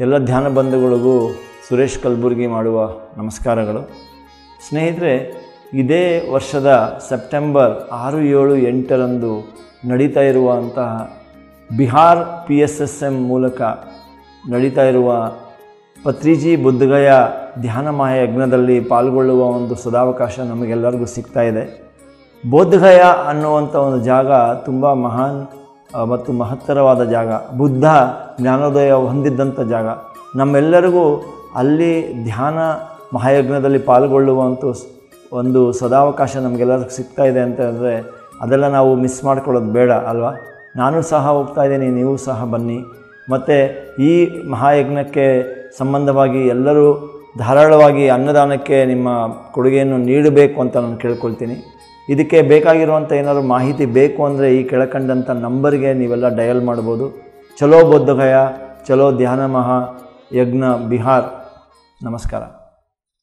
ಎಲ್ಲ ಧ್ಯಾನ ಬಂಧುಗಳಿಗೂ ಸುರೇಶ್ ಕಲಬುರ್ಗಿ ಮಾಡುವ ನಮಸ್ಕಾರಗಳು. ಸ್ನೇಹಿತರೆ, ಇದೇ ವರ್ಷದ ಸೆಪ್ಟೆಂಬರ್ 6, 7, 8ರಂದು ನಡೀತಾ ಇರುವಂತಹ ಬಿಹಾರ್ PSSM ಮೂಲಕ ನಡೀತಾ ಇರುವ ಪತ್ರಿಜಿ ಬುದ್ಧಗಯ ಧ್ಯಾನ ಮಹಾಯಜ್ಞದಲ್ಲಿ ಪಾಲ್ಗೊಳ್ಳುವ ಒಂದು ಸದಾವಕಾಶ ನಮಗೆಲ್ಲರಿಗೂ ಸಿಗ್ತಾ ಇದೆ. ಬೋಧಗಯ ಅನ್ನುವಂಥ ಒಂದು ಜಾಗ ತುಂಬ ಮಹಾನ್ ಮತ್ತು ಮಹತ್ತರವಾದ ಜಾಗ. ಬುದ್ಧ ಜ್ಞಾನೋದಯ ಹೊಂದಿದ್ದಂಥ ಜಾಗ. ನಮ್ಮೆಲ್ಲರಿಗೂ ಅಲ್ಲಿ ಧ್ಯಾನ ಮಹಾಯಜ್ಞದಲ್ಲಿ ಪಾಲ್ಗೊಳ್ಳುವಂಥ ಒಂದು ಸದಾವಕಾಶ ನಮಗೆಲ್ಲರಿಗೂ ಸಿಗ್ತಾ ಇದೆ ಅಂತ ಹೇಳಿದ್ರೆ ಅದೆಲ್ಲ ನಾವು ಮಿಸ್ ಮಾಡ್ಕೊಳ್ಳೋದು ಬೇಡ ಅಲ್ವಾ. ನಾನು ಸಹ ಹೋಗ್ತಾ ಇದ್ದೀನಿ, ನೀವು ಸಹ ಬನ್ನಿ. ಮತ್ತು ಈ ಮಹಾಯಜ್ಞಕ್ಕೆ ಸಂಬಂಧವಾಗಿ ಎಲ್ಲರೂ ಧಾರಾಳವಾಗಿ ಅನ್ನದಾನಕ್ಕೆ ನಿಮ್ಮ ಕೊಡುಗೆಯನ್ನು ನೀಡಬೇಕು ಅಂತ ನಾನು ಕೇಳ್ಕೊಳ್ತೀನಿ. ಇದಕ್ಕೆ ಬೇಕಾಗಿರುವಂಥ ಏನಾದರೂ ಮಾಹಿತಿ ಬೇಕು ಅಂದರೆ ಈ ಕೆಳಕಂಡಂಥ ನಂಬರ್ಗೆ ನೀವೆಲ್ಲ ಡಯಲ್ ಮಾಡ್ಬೋದು. ಚಲೋ ಬುದ್ಧಗಯ, ಚಲೋ ಧ್ಯಾನ ಮಹಾಯಜ್ಞ ಬಿಹಾರ್. ನಮಸ್ಕಾರ.